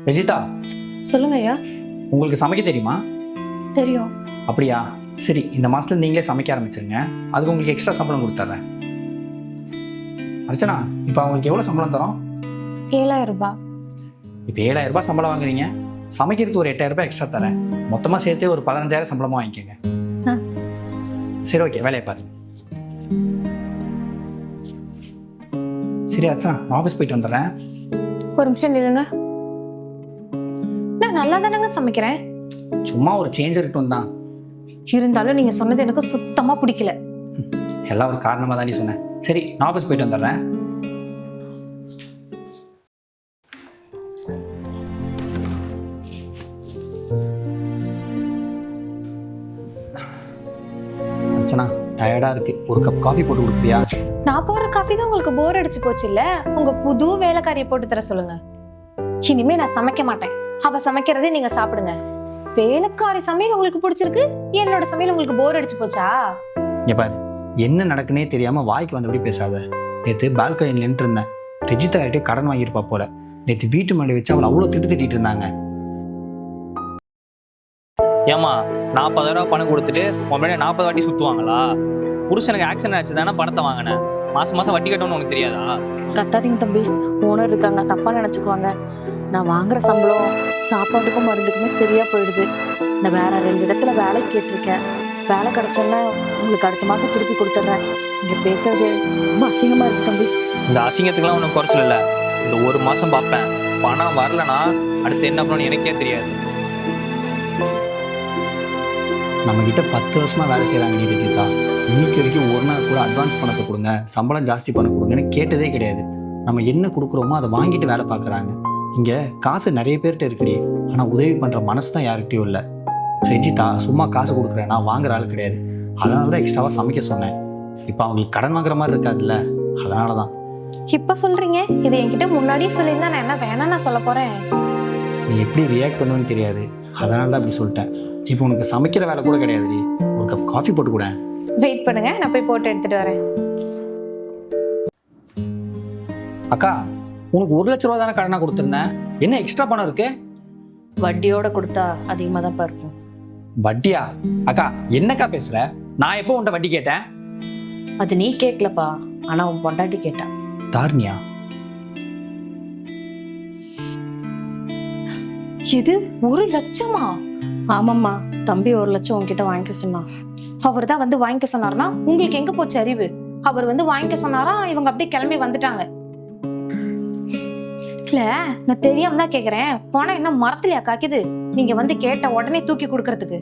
ரஜிதா, சொல்லுங்க ஐயா. உங்களுக்கு சமைக்க தெரியுமா? தெரியும். அப்படியா? சரி, இந்த மாதத்துல நீங்களே சமைக்க ஆரம்பிச்சிருங்க. அதுக்கு உங்களுக்கு எக்ஸ்ட்ரா சம்பளம் கொடுத்துட்றேன். அர்ச்சனா, இப்போ அவங்களுக்கு எவ்வளோ சம்பளம் தரோம்? 7,000 ரூபாய். இப்போ 7,000 ரூபாய் சம்பளம் வாங்குறீங்க, சமைக்கிறதுக்கு ஒரு 8,000 ரூபாய் எக்ஸ்ட்ரா தரேன். மொத்தமாக சேர்த்து ஒரு 15,000 சம்பளமாக வாங்கிக்கோங்க. சரி, ஓகே, வேலையை பாருங்க. சரி அர்ச்சனா, நான் ஆஃபீஸ் போயிட்டு வந்துடுறேன். ஒரு நிமிஷம் நில்லுங்க. நான் நல்லா தானங்க சமைக்கிறேன். சும்மா ஒரு சேஞ்ச் இருக்கட்டும் தான். இருந்தாலும் நீங்க சொன்னது எனக்கு சுத்தமா பிடிக்கல. எல்லாம் ஒரு காரணமாக தான் நீ சொன்னேன். சரி, நான் ஆஃபீஸ் போயிட்டு வந்துடுறேன். அர்ச்சனா, டயர்டாக இருக்கு, ஒரு கப் காஃபி போட்டு கொடுப்பியா? நான் போடுற காஃபி தான் உங்களுக்கு போர் அடிச்சு போச்சு இல்ல? உங்க புது வேலைக்காரியை போட்டு தர சொல்லுங்க. இனிமே நான் சமைக்க மாட்டேன். அவ சமைக்கிறதே நீங்க சாப்பிடுங்க. வேலைக்காரி சமையல் உங்களுக்கு பிடிச்சிருக்கு, என்னோட சமையல் உங்களுக்கு போர் அடிச்சு போச்சா? இங்க பாரு, என்ன நடக்குன்னே தெரியாம வாய்க்கு வந்தபடி பேசாத. நேற்று பால்கனியில் நின்று இருந்தேன். ரெஜிதா கிட்டே கடன் வாங்கியிருப்பா போல. நேற்று வீட்டு மாடி வச்சு அவளை அவ்வளோ திட்டிட்டு இருந்தாங்க. ஏமா 40,000 பணம் கொடுத்துட்டு உன் 40 வாட்டி சுற்றுவாங்களா? புருஷனுக்கு ஆக்சிடென்ட் ஆச்சு தானே பணத்தை வாங்கினேன். மாதம் மாதம் வட்டி கட்டணும்னு உனக்கு தெரியாதா? கத்தாதீங்க தம்பி, ஓனர் இருக்காங்க, தப்பா நினைச்சுக்குவாங்க. நான் வாங்குற சம்பளம் சாப்பாட்டுக்கும் மருந்துக்குமே சரியா போயிடுது. நான் வேற 2 இடத்துல வேலை கேட்டிருக்கேன். வேலை கிடைச்சோன்னா உங்களுக்கு அடுத்த மாசம் திருப்பி கொடுத்துட்றேன். இங்க பேசுறது ரொம்ப அசிங்கமா இருக்கு தம்பி. இந்த அசிங்கத்துக்குலாம் ஒன்றும் குறைச்சல் இல்லை. இந்த ஒரு மாதம் பார்ப்பேன், பணம் வரலனா அடுத்து என்ன பண்ணணும்னு எனக்கே தெரியாது. நம்ம கிட்ட 10 வருஷமா வேலை செய்யறாங்க நீ ரெஜிதா. இன்னைக்கு வரைக்கும் ஒரு நாள் கூட அட்வான்ஸ் பணத்தை கொடுங்க, சம்பளம் ஜாஸ்தி பண்ண கொடுங்கன்னு கேட்டதே கிடையாது. நம்ம என்ன கொடுக்குறோமோ அதை வாங்கிட்டு வேலை பார்க்குறாங்க. இங்கே காசு நிறைய பேர்கிட்ட இருக்குடி, ஆனால் உதவி பண்ணுற மனசு தான் யாருக்கிட்டையும் இல்லை. ரெஜிதா சும்மா காசு கொடுக்குறேன், நான் வாங்குற ஆள் கிடையாது. அதனால தான் எக்ஸ்ட்ராவாக சமைக்க சொன்னேன். இப்போ அவங்களுக்கு கடன் வாங்குற மாதிரி இருக்காதுல்ல, அதனால தான். இப்ப சொல்றீங்க, இது என்கிட்ட முன்னாடியே சொல்லியிருந்தா நான் என்ன வேணா நான் சொல்ல போறேன். நீ எப்படி ரியாக்ட் பண்ணுவேன்னு தெரியாது, அதனால தான் அப்படி சொல்லிட்டேன். இப்போ உனக்கு சமைக்கிற வேலை கூட கிடையாதுடி, ஒரு கப் காஃபி போட்டு கூட. வெயிட் பண்ணுங்க, நான் போய் போட்டு எடுத்துட்டு வரேன். அக்கா, உனக்கு 1,00,000 ரூபா தானே கடனாக கொடுத்துருந்தேன், என்ன எக்ஸ்ட்ரா பணம் இருக்கு? வட்டியோட கொடுத்தா அதிகமா தான் இருக்கும். வட்டியா? அக்கா என்னக்கா பேசுற? நான் எப்போ உன்ட்ட வட்டி கேட்டேன்? அது நீ கேட்கலப்பா, ஆனா உன் பொண்டாட்டி கேட்டா. தார்னியா? இது 1,00,000? ஆமாம்மா, தம்பி 1,00,000 உன்கிட்ட வாங்கிக்க சொன்னான். அவர் தான் வந்து வாங்கிக்க சொன்னார்னா உங்களுக்கு எங்க போச்சு அறிவு? அவர் வந்து வாங்கிக்க சொன்னாரா, இவங்க அப்படியே கிளம்பி வந்துட்டாங்க. இல்ல, நான் தெரியாம தான் கேக்குறேன். பணம் என்ன மரத்துலயா காக்குது நீங்க வந்து கேட்ட உடனே தூக்கி கொடுக்கறதுக்கு?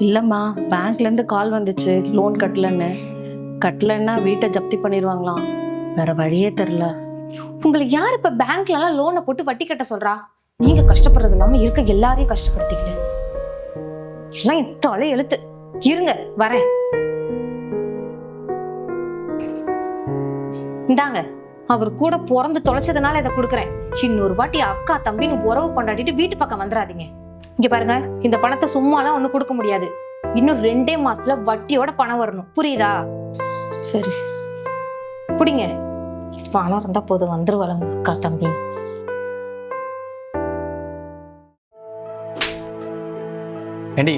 இல்லம்மா, பேங்க்ல இருந்து கால் வந்துச்சு லோன் கட்டலன்னா வீட்டை ஜப்தி பண்ணிடுவாங்களாம். வேற வழியே தெரில. உங்களுக்கு யார் இப்ப பேங்க்ல எல்லாம் லோனை போட்டு வட்டி கட்ட சொல்றா? நீங்க கஷ்டப்படுறது இல்லாம இருக்க எல்லாரையும் கஷ்டப்படுத்திக்கிட்டு எல்லாம் என் தலை எழுத்து. இருங்க வரேன். இந்தாங்க, அவர் கூட பிறந்து தொலைச்சதுனால இதை கொடுக்குறேன். இன்னொரு வாட்டி அக்கா தம்பின்னு உறவு கொண்டாடிட்டு வீட்டு பக்கம் வந்துடாதீங்க. இங்க பாருங்க, இந்த பணத்தை சும்மாலாம் ஒண்ணு கொடுக்க முடியாது. இன்னும் 2 மாசத்துல வட்டியோட பணம் வரணும், புரியுதா? சரி, புடிங்க. பணம் இருந்தா போதும், வந்துருவாளுங்க அக்கா தம்பி. ஏண்டி,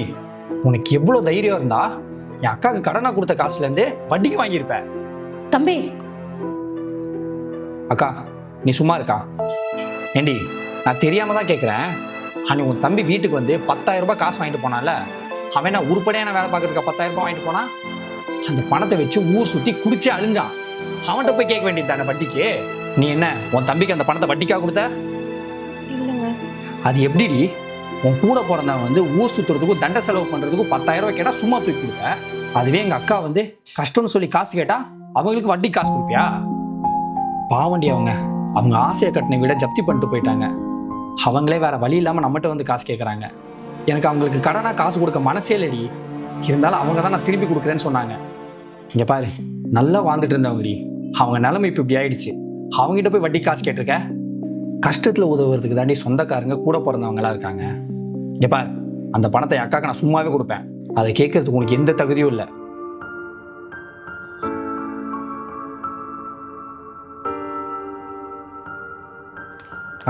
உனக்கு எவ்வளோ தைரியம் இருந்தா என் அக்காவுக்கு கடனாக கொடுத்த காசுலேருந்து வட்டிக்கு வாங்கியிருப்ப? தம்பி. அக்கா நீ சும்மா இருக்கா? ஏண்டி, நான் தெரியாம தான் கேட்குறேன். அன்னைக்கு உன் தம்பி வீட்டுக்கு வந்து 10,000 ரூபாய் காசு வாங்கிட்டு போனால, அவன் என்ன உருப்படியான வேலை பார்க்கறதுக்கு 10,000 ரூபாய் வாங்கிட்டு போனா? அந்த பணத்தை வச்சு ஊர் சுற்றி குடிச்சு அழிஞ்சான். அவன்கிட்ட போய் கேட்க வேண்டியது தானே வட்டிக்கு? நீ என்ன உன் தம்பிக்கு அந்த பணத்தை வட்டிக்காக கொடுத்த? இல்லைங்க. அது எப்படிடி? உன் கூட பிறந்தவன் வந்து ஊர் சுற்றுறதுக்கும் தண்டை செலவு பண்ணுறதுக்கும் 10,000 ரூபாய் கேட்டால் சும்மா தூக்கி கொடுப்ப. அதுவே எங்கள் அக்கா வந்து கஷ்டம்னு சொல்லி காசு கேட்டா அவங்களுக்கு வட்டி காசு கொடுப்பியா? பாவண்டி, அவங்க ஆசையை கட்டின விட ஜப்தி பண்ணிட்டு போயிட்டாங்க. அவங்களே வேற வழி இல்லாமல் நம்மகிட்ட வந்து காசு கேட்குறாங்க. எனக்கு அவங்களுக்கு கடனாக காசு கொடுக்க மனசே இல்லடி. இருந்தாலும் அவங்க தான் நான் திருப்பி கொடுக்குறேன்னு சொன்னாங்க. இங்கே பாரு, நல்லா வாழ்ந்துட்டு இருந்தவங்கடி, அவங்க நிலைமை இப்போ இப்படி ஆயிடுச்சு. அவங்ககிட்ட போய் வட்டி காசு கேட்டிருக்க? கஷ்டத்தில் உதவுறதுக்கு தாண்டி சொந்தக்காரங்க கூட பிறந்தவங்களாம் இருக்காங்க. இங்கே பாரு, அந்த பணத்தை என் அக்காவுக்கு நான் சும்மாவே கொடுப்பேன். அதை கேட்கறதுக்கு உனக்கு எந்த தகுதியும் இல்லை.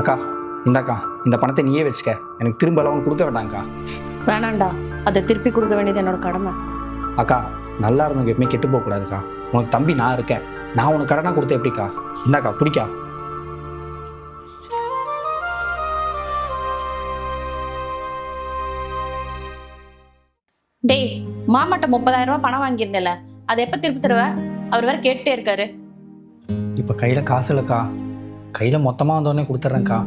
அக்கா இந்தாக்கா இந்த பணத்தை நீயே வச்சுக்க, எனக்கு திரும்ப எல்லாம் கொடுக்க வேண்டாம்க்கா. வேணாண்டா, அதை திருப்பி கொடுக்க வேண்டியது என்னோட கடமை. அக்கா நல்லா இருந்தவங்க எப்பவுமே கெட்டு போகக்கூடாதுக்கா. உனக்கு தம்பி நான் இருக்கேன், நான் உனக்கு கடனாக கொடுத்தேன் எப்படிக்கா? இந்தாக்கா பிடிக்கா. டேய், மாமாட்ட 30,000 ரூபாய் பணம் வாங்கியிருந்தேல, அதை எப்ப திருப்பி தருவ? அவர் வேற கேட்டுட்டே இருக்காரு. இப்போ கையில் காசு இல்லைக்கா, கையில் மொத்தமாக வந்தோடனே கொடுத்துட்றேன்க்கா.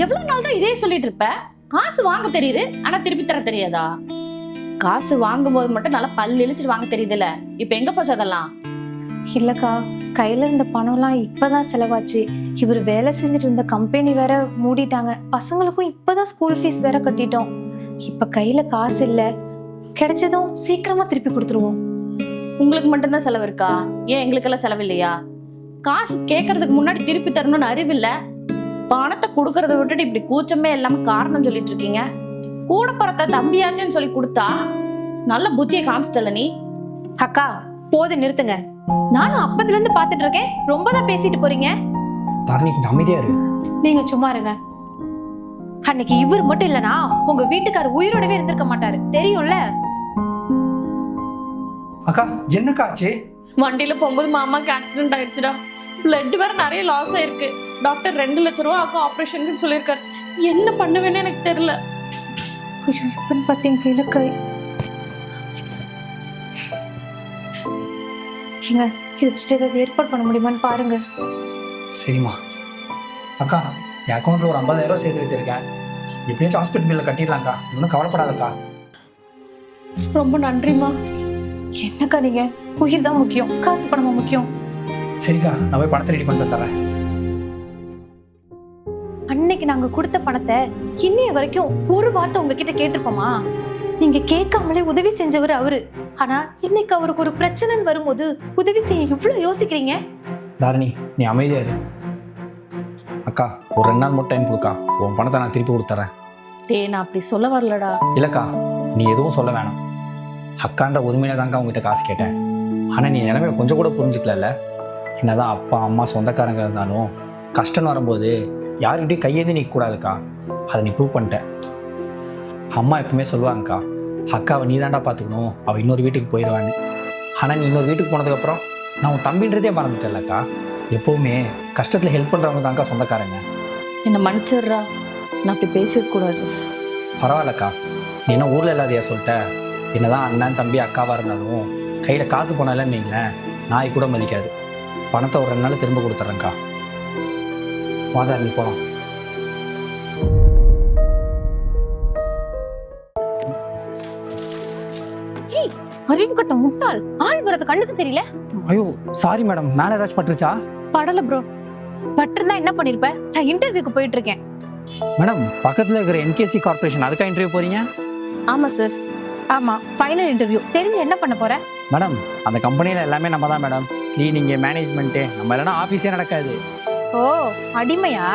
எவ்வளவு நாள் தான் இதே சொல்லிட்டு இருப்ப? காசு வாங்க தெரியுது, ஆனா திருப்பி தர தெரியாதா? காசு வாங்கும் போது மட்டும் நல்லா பல்லு இழிச்சிட்டு வாங்க தெரியுதுல்ல, இப்ப எங்க போச்சு அதெல்லாம்? இல்லக்கா, கையில இருந்த பணம்லாம் இப்பதான் செலவாச்சு. இவர் வேலை செஞ்சுட்டு இருந்த கம்பெனி வேற மூடிட்டாங்க. பசங்களுக்கும் இப்பதான் ஸ்கூல் ஃபீஸ் வேற கட்டிட்டோம். இப்ப கையில காசு இல்ல, கிடைச்சதும் சீக்கிரமா திருப்பி கொடுத்துருவோம். உங்களுக்கு மட்டும்தான் செலவு இருக்கா? ஏன் எங்களுக்கெல்லாம் செலவு இல்லையா? காசு கேட்கறதுக்கு முன்னாடி திருப்பி தரணும்னு அறிவு இல்ல. பணத்தை கொடுக்கறத விட்டுட்டு இப்படி கூச்சமே இல்லாம காரணம் சொல்லிட்டு இருக்கீங்க. கூட பிறத்த தம்பியாச்சுன்னு சொல்லி கொடுத்தா நல்ல புத்தியை காமிச்சிட்டல நீ. அக்கா போது நிறுத்துங்க. நானும் அப்பத்துல இருந்து பாத்துட்டு இருக்கேன், ரொம்ப தான் பேசிட்டு போறீங்க. தாரணி கொஞ்சம் அமைதியா இரு. நீங்க சும்மா இருங்க. அன்னைக்கு இவர் மட்டும் இல்லனா உங்க வீட்டுக்காரர் உயிரோடவே இருந்திருக்க மாட்டாரு, தெரியும்ல? அக்கா என்னக்கா ஆச்சு? வண்டியில போகும்போது மாமாக்கு ஆக்சிடென்ட் ஆயிடுச்சுடா. பிளட் வேற நிறைய லாஸ் ஆயிருக்கு. டாக்டர் 2 லட்சம் ரூபா ஆகும் ஆபரேஷனுக்கு சொல்லியிருக்காரு. என்ன பண்ணுவேன்னு எனக்கு தெரியல. ஐயோ, இப்பன்னு பார்த்தீங்க கையில கை. ஏங்க, இது ஃபஸ்ட்டு ஏதாவது ஏற்பாடு பண்ண முடியுமான்னு பாருங்க. சரிம்மா. அக்கா என் அக்கௌண்ட்டில் ஒரு 50,000 ரூபா சேர்த்து வச்சிருக்கேன், எப்படியாச்சும் ஹாஸ்பிட்டல் பில்லை கட்டிடலாம்க்கா, இன்னும் கவலைப்படாதக்கா. ரொம்ப நன்றிமா. என்னக்கா நீங்க, உயிர் தான் முக்கியம், காசு பணமா முக்கியம். சரிக்கா, நான் போய் பணத்தை ரெடி பண்ணிட்டு வந்துடுறேன். அன்னைக்கு நாங்க கொடுத்த பணத்தை இன்னைய வரைக்கும் ஒரு வார்த்தை உங்ககிட்ட கேட்டிருப்போமா? நீங்க கேட்காமலே உதவி செஞ்சவர் அவரு. ஆனா இன்னைக்கு அவருக்கு ஒரு பிரச்சனைன்னு வரும்போது உதவி செய்ய இவ்வளவு யோசிக்கிறீங்க. தாரணி நீ அமைதியா இரு. அக்கா ஒரு 2 நாள் மட்டும் டைம் கொடுக்கா, உன் பணத்தை நான் திருப்பி கொடுத்துட்றேன். டேய், நான் அப்படி சொல்ல வரலடா. இல்லைக்கா நீ எதுவும் சொல்ல வேணாம். அக்கான்ற உரிமையில தான்க்கா உங்ககிட்ட காசு கேட்டேன். ஆனால் நீ நிலைமையை கொஞ்சம் கூட புரிஞ்சுக்கல. என்னதான் அப்பா அம்மா சொந்தக்காரங்க இருந்தாலும் கஷ்டம்னு வரும்போது யாருக்கிட்டையும் கையேந்தி நிற்கக்கூடாதுக்கா. அதை நீ ப்ரூவ் பண்ணிட்ட. அம்மா எப்பவுமே சொல்லுவாங்கக்கா, அக்காவை நீ தாண்டா பார்த்துக்கணும், அவள் இன்னொரு வீட்டுக்கு போயிடுவான்னு. ஆனால் நீ இன்னொரு வீட்டுக்கு போனதுக்கப்புறம் நான் உன் தம்பின்றதே மறந்துட்டேன்லக்கா. எப்போவுமே கஷ்டத்தில் ஹெல்ப் பண்ணுறவங்க தான்க்கா சொந்தக்காரங்க. என்னை மன்னிச்சிடுறா, நான் அப்படி பேசிடக்கூடாது. பரவாயில்லக்கா, நீ என்ன ஊரில் இல்லாதையா சொல்லிட்ட? என்னதான் அண்ணன் தம்பி அக்காவாக இருந்தாலும் கையில் காசு போனாலன்னு வைங்களேன், நாய் கூட மதிக்காது. பணத்தை ஒரு 2 நாள் திரும்ப கொடுத்துட்றேங்க்கா. வாதாரணி போகலாம். அறிவு கட்ட முட்டாள், ஆள் வரது கண்ணுக்கு தெரியல. ஐயோ சாரி மேடம், மேலே ஏதாச்சும் பட்டுருச்சா? படல ப்ரோ. பட்டிருந்தா என்ன பண்ணிருப்ப? நான் இன்டர்வியூக்கு போயிட்டு இருக்கேன். மேடம் பக்கத்தில் இருக்கிற NKC கார்பரேஷன், அதுக்கா இன்டர்வியூ போறீங்க? ஆமா சார். ஆமா, ஃபைனல் இன்டர்வியூ. தெரிஞ்சு என்ன பண்ண போற? மேடம் அந்த கம்பெனியில் எல்லாமே நம்ம தான் மேடம். கிளீனிங்கு மேனேஜ்மெண்ட்டு, நம்ம இல்லைன்னா ஆஃபீஸே நடக்காது. ஓ, அடிமையா?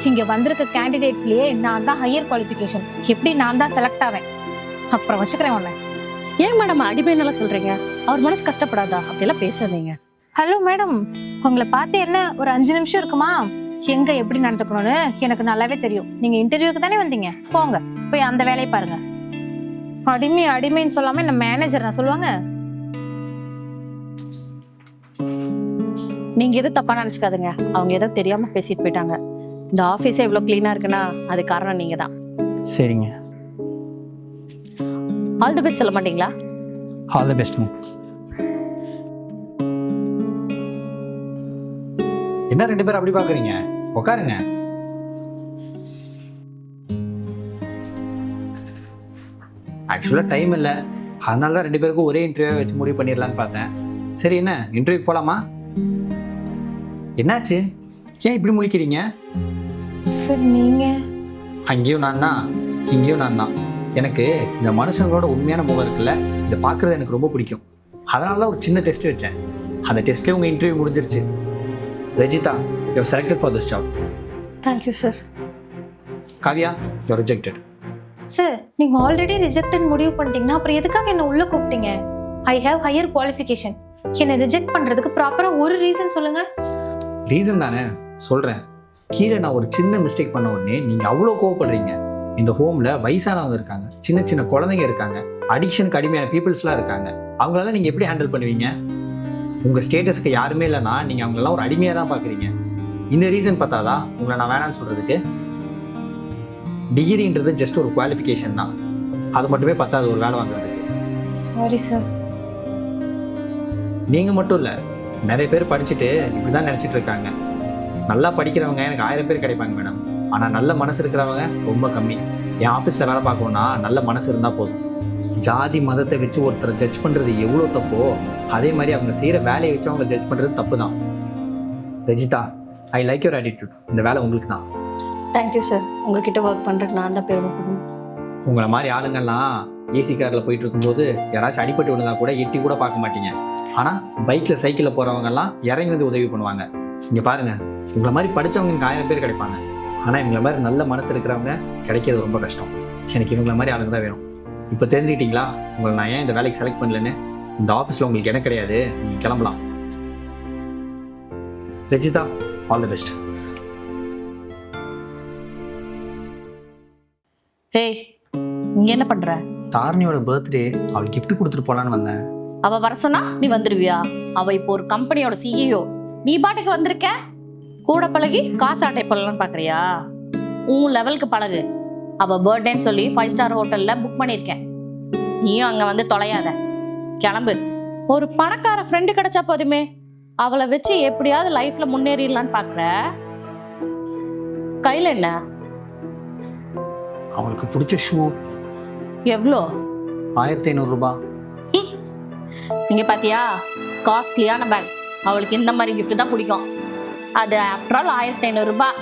இங்க வந்திருக்க கேண்டிடேட்ஸ்லயே நான் தான் ஹையர் குவாலிஃபிகேஷன். எப்படி நான் தான் செலக்ட் ஆவேன்? அப்புறம் வச்சுக்கிறேன் உன்னை. ஏன் மேடம் அடிமைன்னு சொல்றீங்க? அவர் மனசு கஷ்டப்படாதா? அப்படியெல்லாம் பேசாதீங்க. ஹலோ மேடம், உங்களை பார்த்து என்ன ஒரு 5 நிமிஷம் இருக்குமா? எங்க எப்படி நடந்துக்கணும்னு எனக்கு நல்லாவே தெரியும். நீங்க இன்டர்வியூக்கு தானே வந்தீங்க, போங்க போய் அந்த வேலையை பாருங்க. அடிமை அடிமைன்னு சொல்லாம என்ன மேனேஜர் நான் சொல்லுவாங்க? நீங்க எதுவும் தப்பா நினைச்சுக்காதுங்க. அவங்க ஏதோ தெரியாம பேசிட்டு போயிட்டாங்க. இந்த ஆபீஸே இவ்வளவு கிளீனா இருக்குன்னா அது காரணம் நீங்க தான். சரிங்க, ஆல் தி பெஸ்ட் சொல்ல மாட்டீங்களா? All the best. என்ன 2 பேரும் அப்படி பார்க்குறீங்க? உட்காருங்க. ஆக்சுவலாக டைம் இல்லை, அதனால தான் 2 பேருக்கும் ஒரே இன்டர்வியூ வச்சு முடிவு பண்ணிடலான்னு பார்த்தேன். சரி, என்ன இன்டர்வியூக்கு போகலாமா? என்னாச்சு, ஏன் இப்படி முழிக்கிறீங்க? சரி, நீங்க? அங்கேயும் நான் தான், இங்கேயும் நான் தான். எனக்கு இந்த மனுஷங்களோட உண்மையான முகம் இருக்குல்ல, இதை பார்க்குறது எனக்கு ரொம்ப பிடிக்கும். அதனால தான் ஒரு சின்ன டெஸ்ட் வச்சேன். அந்த டெஸ்ட்லேயே உங்கள் இன்டர்வியூ முடிஞ்சிருச்சு. Rajita, you're selected for this job. Thank you, sir. Kavya, you're rejected. Sir, நீங்க ஆல்ரெடி ரிஜெக்டட் முடிவு பண்ணிட்டீங்கன்னா அப்புறம் எதுக்காக என்ன உள்ள கூப்பிட்டீங்க? I have higher qualification. என்ன ரிஜெக்ட் பண்றதுக்கு ப்ராப்பரா ஒரு ரீசன் சொல்லுங்க. ரீசன் தானே சொல்கிறேன். கீழே நான் ஒரு சின்ன மிஸ்டேக் பண்ண உடனே நீங்கள் அவ்வளோ கோவப்படுறீங்க. இந்த ஹோமில் வயசானவங்க இருக்காங்க, சின்ன சின்ன குழந்தைங்க இருக்காங்க, அடிக்ஷனுக்கு அடிமையான பீப்புள்ஸ்லாம் இருக்காங்க. அவங்களெல்லாம் நீங்கள் எப்படி ஹேண்டில் பண்ணுவீங்க? உங்கள் ஸ்டேட்டஸ்க்கு யாருமே இல்லைன்னா நீங்கள் அவங்களெல்லாம் ஒரு அடிமையாக தான் பார்க்குறீங்க. இந்த ரீசன் பார்த்தாதான் உங்களை நான் வேணான்னு சொல்கிறதுக்கு. டிகிரின்றது ஜஸ்ட் ஒரு குவாலிஃபிகேஷன் தான், அது மட்டுமே பத்தாது ஒரு வேலை வாங்குறதுக்கு. Sorry sir. நீங்கள் மட்டும் இல்லை, நிறைய பேர் படிச்சுட்டு இப்படி தான் நினச்சிட்டு இருக்காங்க. நல்லா படிக்கிறவங்க எனக்கு 1000 பேர் கிடைப்பாங்க மேடம், ஆனால் நல்ல மனசு இருக்கிறவங்க ரொம்ப கம்மி. என் ஆஃபீஸில் வேலை பார்க்கணுன்னா நல்ல மனசு இருந்தால் போதும். ஜாதி மதத்தை வச்சு ஒருத்தரை ஜட்ஜ் பண்ணுறது எவ்வளோ தப்போ, அதே மாதிரி அவங்க செய்கிற வேலையை வச்சு அவங்க ஜட்ஜ் பண்ணுறது தப்பு தான். Rajitha, I like your attitude. இந்த வேலை உங்களுக்கு தான். Thank you sir. உங்ககிட்ட ஒர்க் பண்ணுறதுக்கு நான் தான் பெருமைப்படணும். உங்களை மாதிரி ஆளுங்கள்லாம் ஏசி காரில் போயிட்டு இருக்கும்போது யாராச்சும் அடிபட்டு விழுந்தா கூட எட்டி கூட பார்க்க மாட்டீங்க. ஆனால் பைக்கில் சைக்கிளில் போகிறவங்கெல்லாம் இறங்கி வந்து உதவி பண்ணுவாங்க. இங்கே பாருங்கள், உங்களை மாதிரி படித்தவங்க எனக்கு 1000 பேர் கிடைப்பாங்க, ஆனால் இவங்கள மாதிரி நல்ல மனசு இருக்கிறவங்க கிடைக்கிறது ரொம்ப கஷ்டம். எனக்கு இவங்கள மாதிரி ஆளுங்க தான் வேணும். இப்போ தெரிஞ்சுக்கிட்டீங்களா உங்களை நான் ஏன் இந்த வேலைக்கு செலக்ட் பண்ணலன்னு? இந்த ஆஃபீஸில் உங்களுக்கு இடம் கிடையாது, நீங்கள் கிளம்பலாம். Rajitha, all the best. ஏய், இங்க என்ன பண்ற? தாரணியோட பர்த்டே, அவளுக்கு கிஃப்ட் கொடுத்துட்டு போகலான்னு வந்தேன். அவ வர சொன்னா நீ வந்துருவியா? அவ இப்போ ஒரு கம்பெனியோட சிஇஓ. நீ பாட்டுக்கு வந்திருக்க, கூட பழகி காசு ஆட்டை பண்ணலான்னு பாக்குறியா? உன் லெவலுக்கு பழகு. அவ பர்த்டேன்னு சொல்லி 5 ஸ்டார் ஹோட்டல்ல புக் பண்ணிருக்கேன். நீயும் அங்க வந்து தொலையாத, கிளம்பு. ஒரு பணக்கார ஃப்ரெண்டு கிடைச்சா போதுமே, அவளை வச்சு எப்படியாவது லைஃப்ல முன்னேறிடலான்னு பாக்குற. கையில என்ன? அவளுக்கு பிடிச்ச ஷூ. எவ்வளோ? 1500 ரூபாய். நீங்க பாத்தியா, காஸ்ட்லியான பேக். அவளுக்கு இந்த மாதிரி கிஃப்ட் தான் பிடிக்கும். அது ஆஃப்டர் ஆல் 1500 ரூபாய்.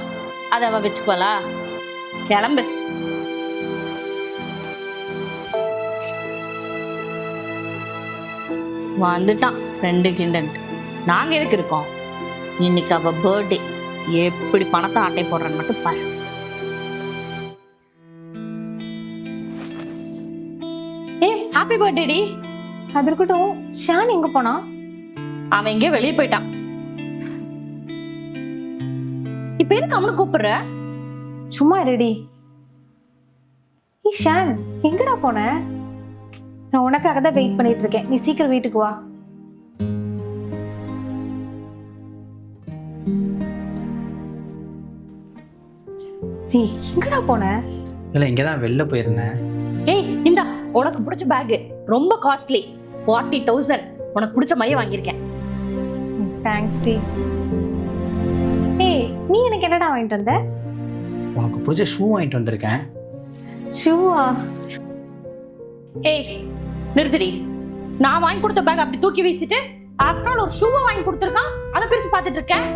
அதை அவ வச்சுக்கோலா? கிளம்பு. வந்துட்டான் ஃப்ரெண்டு கிண்டன்ட். நாங்க எதுக்கு இருக்கோம்? இன்னைக்கு அவ பர்த்டே, எப்படி பணத்தை ஆட்டை போடுறன்னு மட்டும் பாரு. ஹாப்பி பர்த்டே டி. அது இருக்கட்டும், ஷான் எங்க போனா? அவன் எங்கேயோ வெளியே போயிட்டான். இப்ப எதுக்கு அவனை கூப்பிடுற? சும்மா ரெடி. ஷான், எங்கடா போன? நான் உனக்காக தான் வெயிட் பண்ணிட்டு இருக்கேன். நீ சீக்கிரம் வீட்டுக்கு வா. நீ எங்கடா போன? இல்லை, இங்கே தான் வெளில போயிருந்தேன். ஏய், இந்தா உனக்கு பிடிச்ச பேக், ரொம்ப காஸ்ட்லி, 40,000. உனக்கு பிடிச்ச மாதிரியே வாங்கியிருக்கேன். தேங்க்ஸ் டி. ஏய், நீ எனக்கு என்னடா வாங்கிட்டு வந்த? உனக்கு பிடிச்ச ஷூ வாங்கிட்டு வந்திருக்கேன். ஷூவா? ஏய், நிறுத்தடி. நான் வாங்கி கொடுத்த பேக் அப்படி தூக்கி வீசிட்டு ஆஃப்டர் ஆல் ஒரு ஷூவை வாங்கி கொடுத்துருக்கான். அதை பிரிச்சு பார்த்துட்டு இருக்கேன்.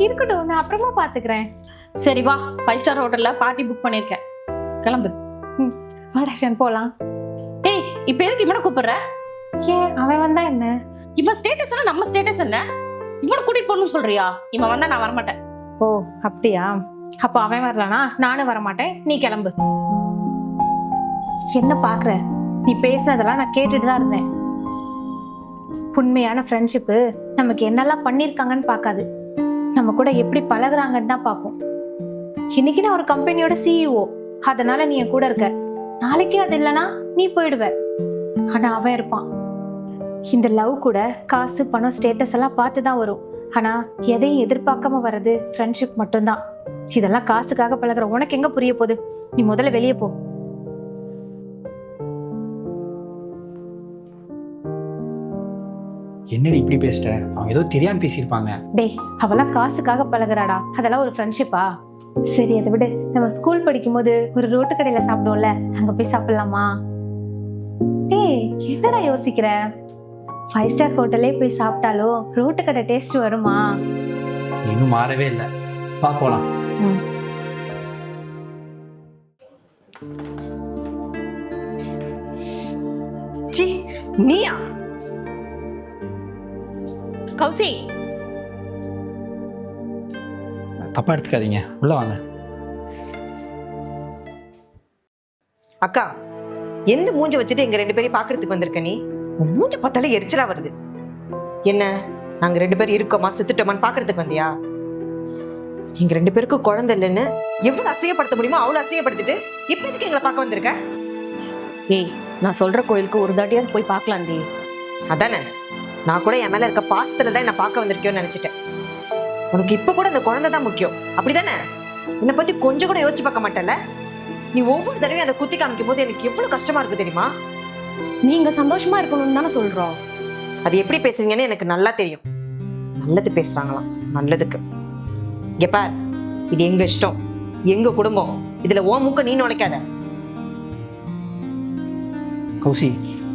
இருக்கட்டும், நான் அப்புறமா பாத்துக்கிறேன். சரி வா, 5 ஸ்டார் ஹோட்டல்ல பார்ட்டி புக் பண்ணியிருக்கேன். கிளம்பு. வாடா ஷான், போலாம். ஏய், இப்ப எதுக்கு இவனை கூப்பிடுற? ஏன் அவன் வந்தா என்ன? இவன் ஸ்டேட்டஸ் என்ன, நம்ம ஸ்டேட்டஸ் என்ன? இவனை கூட்டிட்டு போகணும்னு சொல்றியா? இவன் வந்தா நான் வரமாட்டேன். ஓ அப்படியா? அப்ப அவன் வரலனா நானும் வரமாட்டேன். நீ கிளம்பு. என்ன பாக்குற? நீ பேசுனதெல்லாம் நான் கேட்டுட்டு தான் இருந்தேன். உண்மையான ஃப்ரெண்ட்ஷிப்பு நமக்கு என்னெல்லாம் பண்ணிருக்காங்கன்னு பார்க்காது, நம்ம கூட எப்படி பழகுறாங்கன்னு தான் பார்க்கும். இன்னைக்கு நான் ஒரு கம்பெனியோட சிஇஓ, அதனால நீ என் கூட இருக்க. நாளைக்கு அது இல்லைன்னா நீ போயிடுவ. ஆனா அவன் இருப்பான். இந்த லவ் கூட காசு, பணம், ஸ்டேட்டஸ் எல்லாம் பார்த்து தான் வரும். ஆனா எதையும் எதிர்பார்க்காம வர்றது ஃப்ரெண்ட்ஷிப் மட்டும்தான். இதெல்லாம் காசுக்காக பழகுற உனக்கு எங்க புரிய போகுது? நீ முதல்ல வெளியே போ. என்னடி இப்படி பேசிட்ட? அவங்க ஏதோ தெரியாம பேசியிருப்பாங்க. டேய், அவெல்லாம் காசுக்காக பழகுறாடா, அதெல்லாம் ஒரு ஃப்ரெண்ட்ஷிப்பா? சரி, அதை விடு. நம்ம ஸ்கூல் படிக்கும் போது ஒரு ரோட்டு கடையில சாப்பிடுவோம்ல, அங்க போய் சாப்பிடலாமா? டேய், என்னடா யோசிக்கிற? 5 ஸ்டார் ஹோட்டலே போய் சாப்பிட்டாலும் ரோட்டு கடை டேஸ்ட் வருமா? இன்னும் மாறவே இல்லை. வா போலாம். நீயா? கௌசி, தப்பா எடுத்துக்காதீங்க, உள்ள வாங்க. அக்கா, எந்த மூஞ்ச வச்சுட்டு எங்க 2 பேரையும் பாக்குறதுக்கு வந்திருக்க நீ? உன் மூஞ்ச பார்த்தாலே எரிச்சலா வருது. என்ன, நாங்க 2 பேரும் இருக்கோமா செத்துட்டோமான்னு பாக்குறதுக்கு வந்தியா? எங்க 2 பேருக்கு குழந்தை இல்லைன்னு எவ்வளவு அசிங்கப்படுத்த முடியுமோ அவ்வளவு அசிங்கப்படுத்திட்டு இப்ப எதுக்கு எங்களை பார்க்க வந்திருக்க? ஏய், நான் சொல்ற கோயிலுக்கு ஒரு தாட்டியாவது போய் பார்க்கலாம்டி. அதானே, நான் கூட என் மேல இருக்க பாசத்துல தான் என்ன பார்க்க வந்திருக்கியோன்னு நினைச்சிட்டேன். உனக்கு இப்ப கூட இந்த குழந்தை தான் முக்கியம், அப்படிதானே? என்னை பத்தி கொஞ்சம் கூட யோசிச்சு பார்க்க மாட்டேன்ல? நீ ஒவ்வொரு தடவையும் அதை குத்தி காமிக்கும் போது எனக்கு எவ்வளவு கஷ்டமா இருக்கு தெரியுமா? நீங்க சந்தோஷமா இருக்கணும்னு தானே சொல்றோம். அது எப்படி பேசுவீங்கன்னு எனக்கு நல்லா தெரியும். நல்லது பேசுறாங்களாம், நல்லதுக்கு. இங்க பார், இது எங்க இஷ்டம், எங்க குடும்பம். இதுல ஓ மூக்க நீ நுழைக்காத. கௌசி,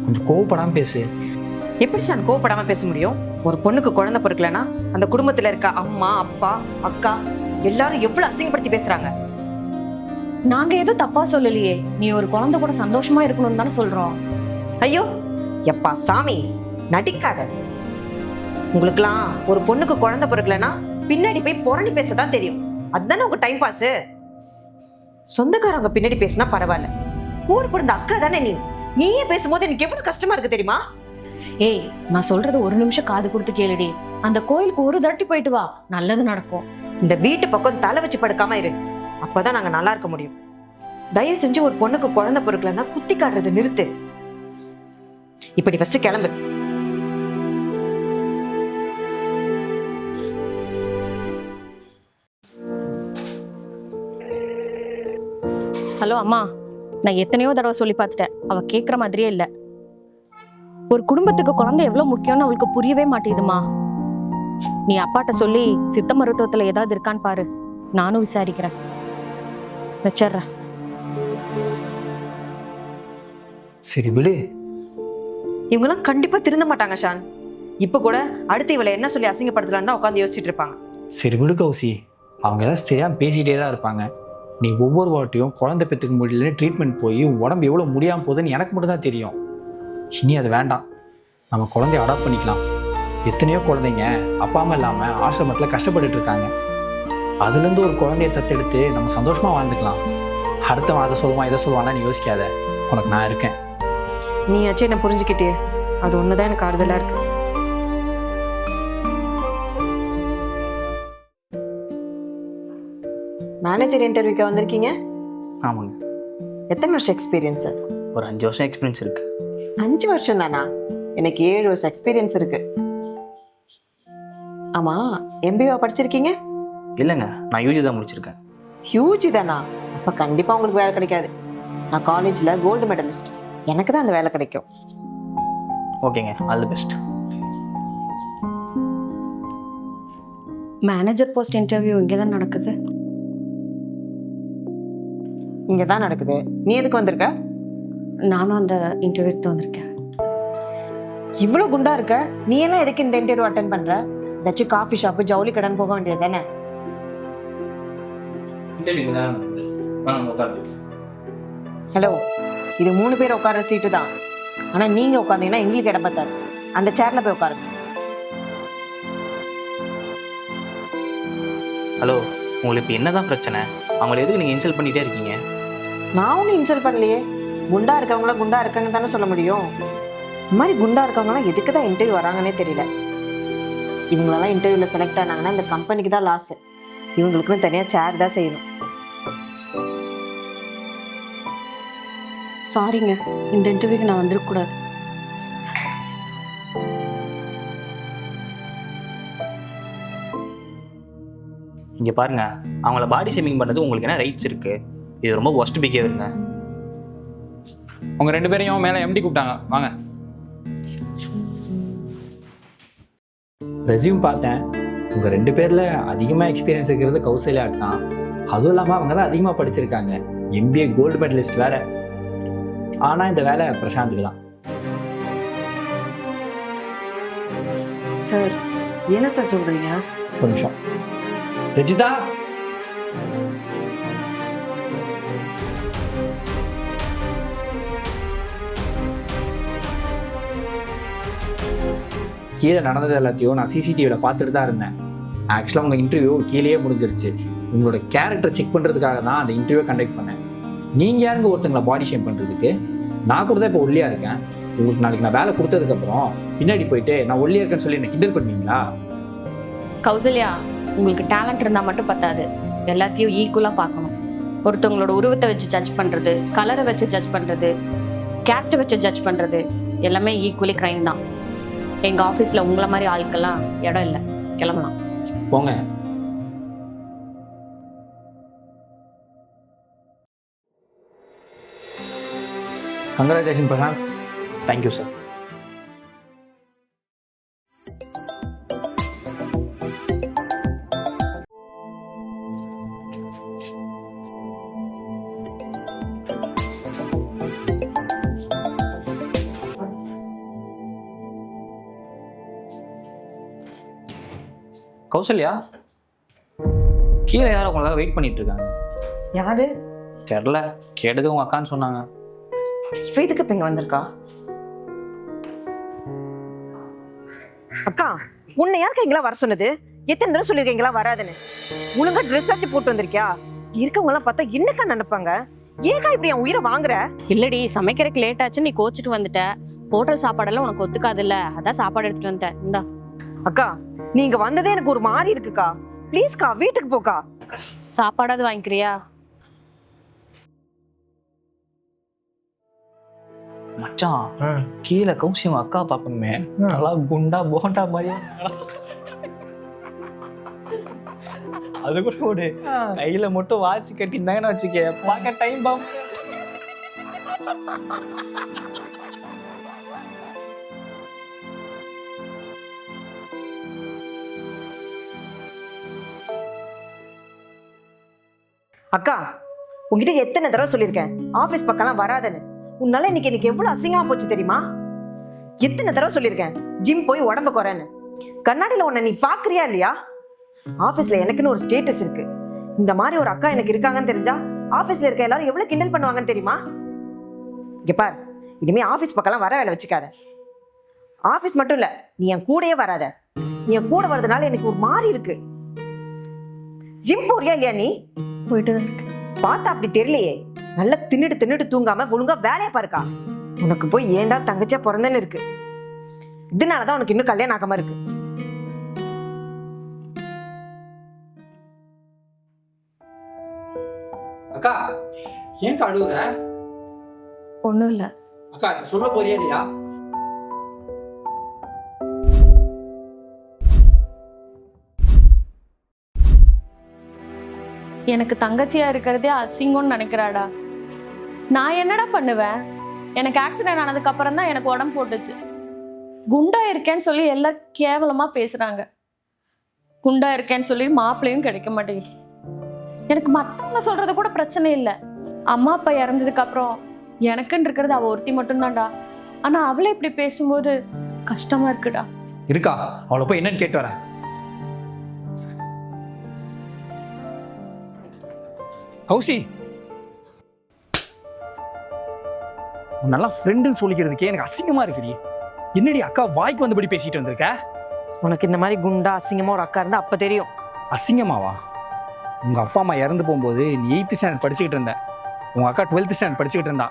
கொஞ்சம் கோவப்படாம பேசு. எப்படி சார் கோவப்படாம பேச முடியும்? ஒரு பொண்ணுக்கு குழந்தை பிறக்கலன்னா அந்த குடும்பத்துல இருக்க அம்மா, அப்பா, அக்கா எல்லாரும் எவ்வளவு அசிங்கப்படுத்தி பேசுறாங்க. நாங்க எதுவும் தப்பா சொல்லலையே. நீ ஒரு குழந்தை கூட சந்தோஷமா இருக்கணும்னு தானே சொல்றோம். ஐயோ எப்பா சாமி, நடிக்காத. உங்களுக்குலாம் ஒரு பொண்ணுக்கு குழந்தை பிறக்கலன்னா பின்னாடி போய் புரணி பேசதான் தெரியும். அதுதானே உங்க டைம் பாஸ். சொந்தக்காரங்க பின்னாடி பேசினா பரவாயில்ல, கூட பிறந்த அக்கா தானே நீயே பேசும்போது எனக்கு எவ்வளவு கஷ்டமா இருக்கு தெரியுமா? ஏய், நான் சொல்றது ஒரு நிமிஷம் காது கொடுத்து கேளுடி. அந்த கோயிலுக்கு ஒரு தாட்டி போயிட்டு வா, நல்லது நடக்கும். இந்த வீட்டு பக்கம் தலை வச்சு படுக்காம இரு, அப்பதான் நாங்க நல்லா இருக்க முடியும். தயவு செஞ்சு ஒரு பொண்ணுக்கு குழந்தை பிறக்கலன்னா குத்தி காட்டுறதை நிறுத்து. இப்படி ஃபர்ஸ்ட் கிளம்பு. ஹலோ அம்மா, நான் எத்தனையோ தடவை சொல்லி பார்த்துட்டேன், அவ கேட்குற மாதிரியே இல்லை. ஒரு குடும்பத்துக்கு குழந்தை எவ்வளவு முக்கியம்னு அவளுக்கு புரியவே மாட்டேதுமா. நீ அப்பாட்ட சொல்லி சித்த மருத்துவத்துல ஏதாவது இருக்கான்னு பாரு, நானும் விசாரிக்கிறேன். வச்சிடுறேன். சரி விடு. இவங்கெல்லாம் கண்டிப்பா திருந்த மாட்டாங்க ஷான். இப்ப கூட அடுத்து இவளை என்ன சொல்லி அசிங்கப்படுத்தலான்னு தான் உட்காந்து யோசிச்சுட்டு இருப்பாங்க. சரி விடு கௌசி, அவங்க ஏதாவது தெரியாமல் பேசிகிட்டே தான் இருப்பாங்க. நீ ஒவ்வொரு வாட்டியும் குழந்தை பெற்றுக்க முடியல ட்ரீட்மெண்ட் போய் உடம்பு எவ்வளோ முடியாமல் போகுதுன்னு எனக்கு மட்டும் தான் தெரியும். இனி அது வேண்டாம், நம்ம குழந்தைய அடாப்ட் பண்ணிக்கலாம். எத்தனையோ குழந்தைங்க அப்பா அம்மா இல்லாமல் ஆசிரமத்தில் கஷ்டப்பட்டுட்டு இருக்காங்க. அதுலேருந்து ஒரு குழந்தைய தத்தெடுத்து நம்ம சந்தோஷமாக வாழ்ந்துக்கலாம். அடுத்தவன் அதை சொல்லுவான் இதை சொல்லுவான்னா நீ யோசிக்காத, உனக்கு நான் இருக்கேன். நீ ஆச்சு என்ன புரிஞ்சுக்கிட்டே, அது ஒண்ணுதான் எனக்கு ஆறுதலா இருக்கு. மேனேஜர் இன்டர்வியூக்கு வந்திருக்கீங்க? ஆமாங்க, எத்தனை வருஷம் எக்ஸ்பீரியன்ஸ்? ஒரு 5 வருஷம் எக்ஸ்பீரியன்ஸ் இருக்கு. 5 வருஷம் தானா? எனக்கு 7 வருஷம் எக்ஸ்பீரியன்ஸ் இருக்கு. ஆமா, எம்பிஏ படிச்சிருக்கீங்க? இல்லைங்க, நான் யூஜி தான் முடிச்சிருக்கேன். ஹியூஜி தானா? அப்ப கண்டிப்பா உங்களுக்கு வேலை கிடைக்காது. நான் காலேஜ்ல கோல்டு மெடலிஸ்ட், எனக்கு தான் அந்த வேலை கிடைக்கும். ஓகேங்க, all the best. Manager post interview இங்கே தான் நடக்குது. இங்க தான் நடக்குது. நீ எதுக்கு வந்திருக்க? நானும் அந்த இன்டர்வியூக்கு தான் வந்திருக்கேன். இவ்வளவு குண்டா இருக்க, நீ எல்லாம் எதுக்கு இந்த இன்டர்வியூ அட்டென்ட் பண்ற? ஏதாச்சும் காஃபி ஷாப்பு, ஜவுளி கடன் போக வேண்டியது தானே? ஹலோ, இது 3 பேர் உட்கார்ற சீட்டு தான். ஆனா நீங்க உட்காந்தீங்கன்னா எங்களுக்கு இடம் பத்தாது. அந்த சேர்ல போய் உட்காருங்க. ஹலோ, உங்களுக்கு என்னதான் பிரச்சனை? அவங்கள எதுக்கு நீங்கள் இன்சல்ட் பண்ணிகிட்டே இருக்கீங்க? நான் ஒன்றும் இன்சல்ட் பண்ணலையே. குண்டா இருக்கவங்கள குண்டா இருக்காங்க தானே சொல்ல முடியும். இந்த மாதிரி குண்டா இருக்கவங்களாம் எதுக்கு தான் இன்டர்வியூ வராங்கன்னே தெரியல. இவங்களெல்லாம் இன்டர்வியூவில் செலக்ட் ஆனாங்கன்னா இந்த கம்பெனிக்கு தான் லாஸ். இவங்களுக்குன்னு தனியாக சேர் தான் செய்யணும். சாரிங்க, இந்த இன்டர்வியூக்கு நான் வந்துடக்கூடாது. இங்கே பாருங்க, அவங்கள பாடி ஷேமிங் பண்ணுறது உங்களுக்கு என்ன ரைட்ஸ் இருக்கு? இது ரொம்ப ஒஸ்ட் பிஹேவியருங்க. உங்க 2 பேரையும் மேலே எம்டி கூப்பிட்டாங்க, வாங்க. ரெஸ்யூம் பார்த்தேன். உங்க 2 பேர்ல அதிகமாக எக்ஸ்பீரியன்ஸ் இருக்கிறது கௌசல்யா தான். அதுவும் இல்லாமல் அவங்க தான் அதிகமாக படிச்சிருக்காங்க, எம்பிஏ கோல்டு மெடலிஸ்ட் வேற. ஆனால் இந்த வேலை பிரசாந்துக்கு தான். சார் என்ன சார் சொல்றீங்க? ஒரு நிமிஷம். ரஜிதா, கீழே நடந்தது எல்லாத்தையும் நான் சிசிடிவியில் பார்த்துட்டு தான் இருந்தேன். ஆக்சுவலாக உங்கள் இன்டர்வியூ கீழேயே முடிஞ்சிருச்சு. உங்களோட கேரக்டர் செக் பண்ணுறதுக்காக தான் அந்த இன்டர்வியூ கண்டக்ட் பண்ணேன். நீங்கள் யாருங்க ஒருத்தங்களை பாடி ஷேம் பண்ணுறதுக்கு? நான் கூட தான் இப்போ ஒல்லியாக இருக்கேன். உங்களுக்கு நாளைக்கு நான் வேலை கொடுத்ததுக்கப்புறம் பின்னாடி போயிட்டு நான் ஒல்லியாக இருக்கேன்னு சொல்லி என்ன கிண்டல் பண்ணுவீங்களா? கௌசல்யா, உங்களுக்கு டேலண்ட் இருந்தால் மட்டும் பத்தாது, எல்லாத்தையும் ஈக்குவலாக பார்க்கணும். ஒருத்தவங்களோட உருவத்தை வச்சு ஜட்ஜ் பண்ணுறது, கலரை வச்சு ஜட்ஜ் பண்ணுறது, கேஸ்ட்டை வச்சு ஜட்ஜ் பண்ணுறது எல்லாமே ஈக்குவலி க்ரைம் தான். எங்கள் ஆஃபீஸில் உங்களை மாதிரி ஆட்கள்லாம் இடம் இல்லை. கிளம்பலாம். போங்க. Congratulation Prasanth. Thank you sir. Kausalya, கீழே யாரும் உங்களுக்காக வெயிட் பண்ணிட்டு இருக்காங்க. யாரு? தெரில, கேட்டது உங்க அக்கான்னு சொன்னாங்க. இவ இதுக்கு இப்ப இங்க வந்திருக்கா? அக்கா, உன்னை யாருக்கு இங்கெல்லாம் வர சொன்னது? எத்தனை தடவை சொல்லிருக்கீங்களா வராதுன்னு? ஒழுங்கா ட்ரெஸ் ஆச்சு போட்டு வந்திருக்கியா? இருக்கவங்க எல்லாம் பார்த்தா என்னக்கா நினைப்பாங்க? ஏக்கா இப்படி என் உயிரை வாங்குற? இல்லடி, சமைக்கிறதுக்கு லேட் ஆச்சு, நீ கோச்சிட்டு வந்துட்ட. ஹோட்டல் சாப்பாடெல்லாம் உனக்கு ஒத்துக்காது இல்ல, அதான் சாப்பாடு எடுத்துட்டு வந்துட்டேன். இந்தா. அக்கா, நீங்க வந்ததே எனக்கு ஒரு மாதிரி இருக்குக்கா. ப்ளீஸ்க்கா, வீட்டுக்கு போக்கா. சாப்பாடாவது வாங்கிக்கிறியா? மச்சான், கீழே கௌசி உங்க அக்கா பார்க்கணுமே. நல்லா குண்டா போண்டா மாதிரியா. அது கூட ஒரு கையில மட்டும் வாட்ச் கட்டியிருந்தாங்கன்னு வச்சுக்க, பார்க்க டைம் பாம். அக்கா, உங்ககிட்ட எத்தனை தடவை சொல்லியிருக்கேன் ஆபீஸ் பக்கம்லாம் வராதன்னு. உன்னால இன்னைக்கு எவ்வளவு அசிங்கமா போச்சு தெரியுமா? எத்தனை தடவை சொல்லியிருக்கேன் ஜிம் போய் உடம்ப குறைன்னு. கண்ணாடியில உன்னை நீ பாக்குறியா இல்லையா? ஆபீஸ்ல எனக்குன்னு ஒரு ஸ்டேட்டஸ் இருக்கு. இந்த மாதிரி ஒரு அக்கா எனக்கு இருக்காங்கன்னு தெரிஞ்சா ஆபீஸ்ல இருக்க எல்லாரும் எவ்வளவு கிண்டல் பண்ணுவாங்கன்னு தெரியுமா? இங்க பார், இனிமே ஆபீஸ் பக்கம்லாம் வர வேலை வச்சுக்காத. ஆபீஸ் மட்டும் இல்ல, நீ என் கூடயே வராத. நீ என் கூட வர்றதுனால எனக்கு ஒரு மாதிரி இருக்கு. ஜிம் போறியா இல்லையா? நீ போயிட்டு தான் இருக்கு. பார்த்தா அப்படி தெரியலையே. நல்லா தின்னுட்டு தூங்காம ஒழுங்கா வேலையை பாருக்கா. உனக்கு போய் ஏண்டா தங்கச்சியா பிறந்தேன்னு இருக்கு. இதனாலதான் உனக்கு இன்னும் கல்யாணம் ஆகாம இருக்கு. அக்கா, ஏன் அழுகுற? ஒண்ணும் இல்ல. அக்கா, சொல்ல போறியா இல்லையா? எனக்கு தங்கச்சியா இருக்கிறதே அசிங்கம்னு நினைக்கிறாடா. நான் என்னடா பண்ணுவேன்? எனக்கு ஆக்சிடென்ட் ஆனதுக்கு அப்புறம் தான் எனக்கு உடம்பு போட்டுச்சு. குண்டா இருக்கேன்னு சொல்லி எல்லாம் கேவலமா பேசுறாங்க. குண்டா இருக்கேன்னு சொல்லி மாப்பிள்ளையும் கிடைக்க மாட்டேங்குது. எனக்கு மத்தவங்க சொல்றது கூட பிரச்சனை இல்லை. அம்மா அப்பா இறந்ததுக்கு அப்புறம் எனக்குன்னு இருக்கிறது அவ ஒருத்தி மட்டும்தான்டா. ஆனா அவளை இப்படி பேசும்போது கஷ்டமா இருக்குடா. இருக்கா, அவளை போய் என்னன்னு கேட்டு வரேன். கௌசி, நல்லா ஃப்ரெண்டுன்னு சொல்லிக்கிறதுக்கே எனக்கு அசிங்கமா இருக்குடி. என்னடி அக்கா வாய்க்கு வந்தபடி பேசிட்டு வந்திருக்க? உனக்கு இந்த மாதிரி குண்டா அசிங்கமா ஒரு அக்கா இருந்தா அப்ப தெரியும். அசிங்கமாவா? உங்க அப்பா அம்மா இறந்து போகும்போது நீ 8th ஸ்டாண்டர்ட் படிச்சுக்கிட்டு இருந்த, உங்க அக்கா 12th ஸ்டாண்டர்ட் படிச்சுக்கிட்டு இருந்தா.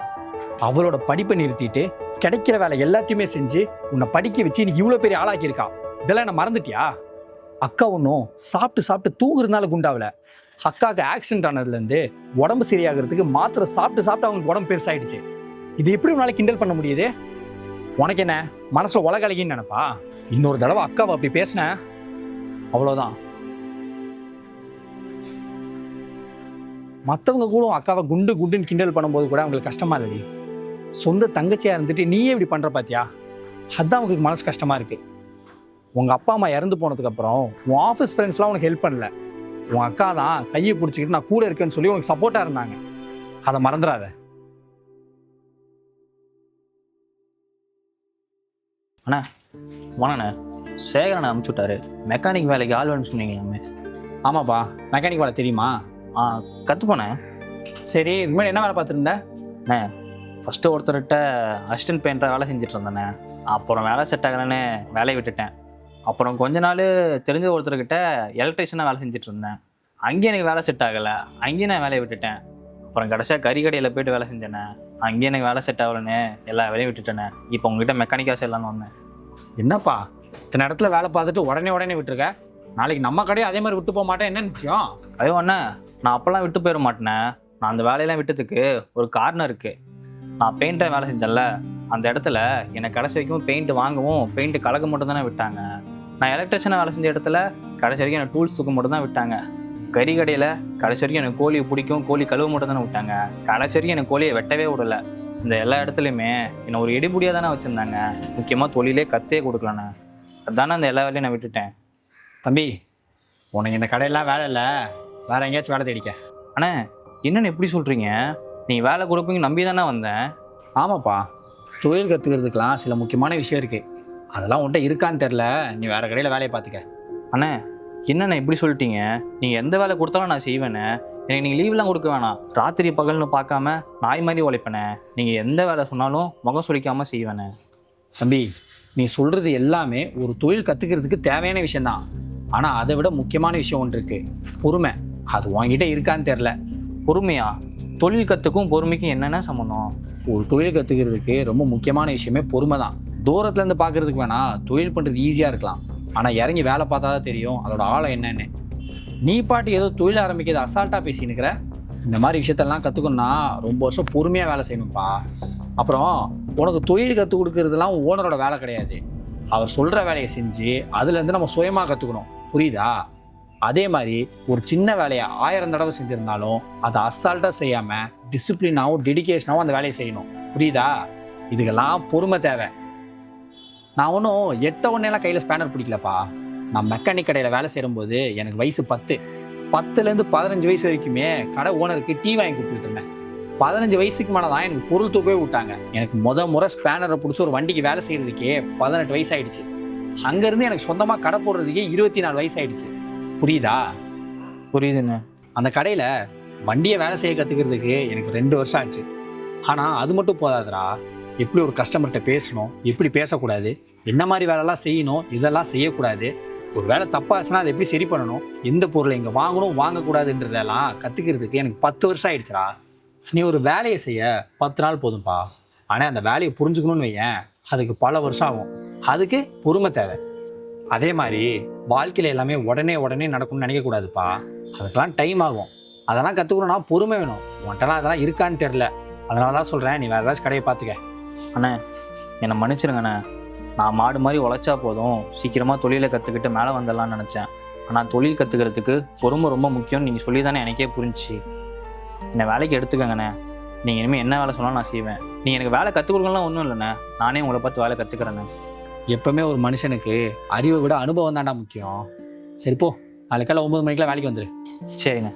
அவளோட படிப்பை நிறுத்திட்டு கிடைக்கிற வேலை எல்லாத்தையுமே செஞ்சு உன்னை படிக்க வச்சு நீ இவ்வளோ பெரிய ஆளாக்கியிருக்கா. இதெல்லாம் என்ன மறந்துட்டியா? அக்கா ஒன்றும் சாப்பிட்டு தூங்குறதுனால குண்டாவில். அக்காவுக்கு ஆக்சிடென்ட் ஆனதுலேருந்து உடம்பு சரியாகிறதுக்கு மாத்திரை சாப்பிட்டு அவங்களுக்கு உடம்பு பெருசாயிடுச்சு. இது எப்படி உன்னால கிண்டல் பண்ண முடியுது? உனக்கு என்ன மனசுல உலகழகின்னு நினைப்பா? இன்னொரு தடவை அக்காவை அப்படி பேசின அவ்வளோதான். மற்றவங்க கூட அக்காவை குண்டுன்னு கிண்டல் பண்ணும்போது கூட அவங்களுக்கு கஷ்டமா இல்லடி. சொந்த தங்கச்சியா இருந்துட்டு நீயே இப்படி பண்ற பாத்தியா? அதுதான் உங்களுக்கு மனசு கஷ்டமா இருக்கு. உங்க அப்பா அம்மா இறந்து போனதுக்கு அப்புறம் உன் ஆஃபீஸ் ஃப்ரெண்ட்ஸ்லாம் உனக்கு ஹெல்ப் பண்ணல. உன் அக்கா தான் கையை பிடிச்சிக்கிட்டு நான் கூட இருக்கேன்னு சொல்லி உனக்கு சப்போர்ட்டா இருந்தாங்க. அதை மறந்துடாத. அண்ணா வாங்கண்ணே, சேகரனை அனுப்பிச்சு விட்டாரு. மெக்கானிக் வேலைக்கு ஆள் வேணும்னு சொன்னீங்களாமே. ஆமாப்பா, மெக்கானிக் வேலை தெரியுமா? கற்றுப்போனேன். சரி, இதுக்கு மேலே என்ன வேலை பார்த்துருந்த? அண்ணே, ஃபஸ்ட்டு ஒருத்தர்கிட்ட அசிஸ்டன்ட் பெயிண்டராக வேலை செஞ்சுட்டு இருந்தேண்ணே. அப்புறம் வேலை செட் ஆகலைன்னு வேலையை விட்டுட்டேன். அப்புறம் கொஞ்ச நாள் தெரிஞ்ச ஒருத்தர்கிட்ட எலக்ட்ரிஷியனாக வேலை செஞ்சுட்டு இருந்தேன். அங்கேயும் எனக்கு வேலை செட் ஆகலை, அங்கேயும் நான் வேலையை விட்டுட்டேன். அப்புறம் கடைசியாக கறிக்கடையில் போய்ட்டு வேலை செஞ்சேண்ணே. அங்கேயும் எனக்கு வேலை செட் ஆகலைன்னு எல்லா வேலையும் விட்டுட்டேண்ணே. இப்போ உங்ககிட்ட மெக்கானிக்காக செய்யலான்னு வந்தேன். என்னப்பா இத்தனை இடத்துல வேலை பார்த்துட்டு உடனே விட்டுருக்க? நாளைக்கு நம்ம கடையை அதே மாதிரி விட்டு போக மாட்டேன், என்ன நிச்சயம்? ஐயோ அண்ணே, நான் அப்போல்லாம் விட்டு போயிட மாட்டேனே. நான் அந்த வேலையெல்லாம் விட்டதுக்கு ஒரு காரணம் இருக்குது. நான் பெயிண்டரை வேலை செஞ்சேன்ல, அந்த இடத்துல என்னை கடைசி வரைக்கும் பெயிண்ட் வாங்கவும் பெயிண்ட் கலக்க மட்டும் தானே விட்டாங்க. நான் எலக்ட்ரிஷியனாக வேலை செஞ்ச இடத்துல கடைசி வரைக்கும் எனக்கு டூல்ஸ் தூக்க மட்டும் தான் விட்டாங்க. கறி கடையில் கடைசி வரைக்கும் எனக்கு கோழியை பிடிக்கும், கோழி கழுவு மட்டும் தானே விட்டாங்க. கடைசி வரைக்கும் எனக்கு கோழியை வெட்டவே விடலை. இந்த எல்லா இடத்துலையுமே என்னை ஒரு எடுபடியாக தானே வச்சுருந்தாங்க. முக்கியமாக தொழிலே கத்தே கொடுக்கலண்ணே. அதுதானே அந்த எல்லா வேலையும் நான் விட்டுட்டேன். தம்பி, உனக்கு இந்த கடையெல்லாம் வேலை இல்லை, வேற எங்கேயாச்சும் வேலை தேடிக்க. அண்ணே, என்னென்னு எப்படி சொல்கிறீங்க? நீங்கள் வேலை கொடுப்பீங்க நம்பி தானே வந்தேன். ஆமாப்பா, தொழில் கற்றுக்கிறதுக்கெலாம் சில முக்கியமான விஷயம் இருக்குது. அதெல்லாம் உன்கிட்ட இருக்கான்னு தெரில. நீ வேறு கடையில் வேலையை பார்த்துக்க. அண்ணே, என்னண்ணே இப்படி சொல்லிட்டீங்க? நீங்கள் எந்த வேலை கொடுத்தாலும் நான் செய்வேண்ணே. எனக்கு நீங்கள் லீவ்லாம் கொடுக்க வேணாம். ராத்திரி பகல்னு பார்க்காம நாய் மாதிரி உழைப்பேனே. நீங்கள் எந்த வேலை சொன்னாலும் முகம் சுளிக்காமல் செய்வேண்ணே. தம்பி, நீ சொல்கிறது எல்லாமே ஒரு தொழில் கற்றுக்கிறதுக்கு தேவையான விஷயந்தான். ஆனால் அதை விட முக்கியமான விஷயம் ஒன்று இருக்குது, பொறுமை. அது உன்கிட்ட இருக்கான்னு தெரில. பொறுமையா? தொழில் கற்றுக்கும் பொறுமைக்கும் என்னென்ன சம்மந்தம்? ஒரு தொழில் கற்றுக்கிறதுக்கு ரொம்ப முக்கியமான விஷயமே பொறுமை தான். தூரத்துலேருந்து பார்க்குறதுக்கு வேணால் தொழில் பண்ணுறது ஈஸியாக இருக்கலாம், ஆனால் இறங்கி வேலை பார்த்தா தான் தெரியும் அதோட ஆழம் என்னென்னு. நீ பாட்டு ஏதோ தொழில் ஆரம்பிக்கிறது அசால்ட்டாக பேசினுக்கிற. இந்த மாதிரி விஷயத்தெல்லாம் கற்றுக்கணுன்னா ரொம்ப வருஷம் பொறுமையாக வேலை செய்யணும்ப்பா. அப்புறம் உனக்கு தொழில் கற்றுக் கொடுக்கறதுலாம் ஓனரோட வேலை கிடையாது. அவர் சொல்கிற வேலையை செஞ்சு அதுலேருந்து நம்ம சுயமாக கற்றுக்கணும், புரியுதா? அதே மாதிரி ஒரு சின்ன வேலையை 1000 தடவை செஞ்சுருந்தாலும் அதை அசால்ட்டாக செய்யாமல் டிசிப்ளினாகவும் டெடிகேஷனாகவும் அந்த வேலையை செய்யணும், புரியுதா? இதுக்கெல்லாம் பொறுமை தேவை. நான் ஒன்றும் எட்ட ஒன்னெல்லாம் கையில் ஸ்பேனர் பிடிக்கலப்பா. நான் மெக்கானிக் கடையில் வேலை செய்யும்போது எனக்கு வயசு 10லேருந்து 15 வயசு வரைக்குமே கடை ஓனருக்கு டீ வாங்கி கொடுத்துட்டு இருந்தேன். 15 வயசுக்கு மேலே தான் எனக்கு பொருள் தூக்கவே விட்டாங்க. எனக்கு முறை ஸ்பேனரை பிடிச்சி ஒரு வண்டிக்கு வேலை செய்கிறதுக்கே 18 வயசு ஆகிடுச்சு. அங்கேருந்து எனக்கு சொந்தமாக கடை போடுறதுக்கே 24 வயசு ஆகிடுச்சு, புரியுதா? புரியுதுண்ணே. அந்த கடையில் வண்டியை வேலை செய்ய கற்றுக்கிறதுக்கு எனக்கு 2 வருஷம் ஆச்சு. ஆனால் அது மட்டும் போதாதுடா. எப்படி ஒரு கஸ்டமர்கிட்ட பேசணும், எப்படி பேசக்கூடாது, என்ன மாதிரி வேலைலாம் செய்யணும், இதெல்லாம் செய்யக்கூடாது, ஒரு வேலை தப்பாச்சுன்னா அதை எப்படி சரி பண்ணணும், எந்த பொருளை இங்கே வாங்கணும் வாங்கக்கூடாதுன்றதெல்லாம் கற்றுக்கிறதுக்கு எனக்கு 10 வருஷம் ஆகிடுச்சுடா. நீ ஒரு வேலையை செய்ய 10 நாள் போதும்ப்பா. ஆனால் அந்த வேலையை புரிஞ்சுக்கணும்னு வையேன், அதுக்கு பல வருஷம் ஆகும். அதுக்கு பொறுமை தேவை. அதே மாதிரி வாழ்க்கையில் எல்லாமே உடனே நடக்கும்னு நினைக்கக்கூடாதுப்பா. அதுக்கெல்லாம் டைம் ஆகும். அதெல்லாம் கற்றுக்கணும்னா பொறுமை வேணும். உன்ட்டெல்லாம் அதெல்லாம் இருக்கான்னு தெரில. அதனால தான் சொல்கிறேன், நீ வேறு ஏதாச்சும் கடையை பார்த்துக்க. அண்ணே, என்னை மன்னிச்சிருங்கண்ணே. நான் மாடு மாதிரி உழைச்சா போதும், சீக்கிரமாக தொழிலை கற்றுக்கிட்டு மேலே வந்துடலான்னு நினச்சேன். ஆனால் தொழில் கற்றுக்கிறதுக்கு பொறுமை ரொம்ப முக்கியம்னு நீங்கள் சொல்லி தானே எனக்கே புரிஞ்சிச்சு. என்னை வேலைக்கு எடுத்துக்கங்கண்ணே. நீங்கள் இனிமேல் என்ன வேலை சொன்னாலும் நான் செய்வேன். நீங்கள் எனக்கு வேலை கற்றுக் கொடுக்கலாம் ஒன்றும் இல்லைண்ணே. நானே உங்களை பார்த்து வேலை கற்றுக்கிறேண்ணே. எப்பவுமே ஒரு மனுஷனுக்கு அறிவை விட அனுபவம் தான்டா முக்கியம். சரி போ, நாளைக்கு காலை 9 மணிக்கெலாம் வேலைக்கு வந்துரு. சரிண்ணே.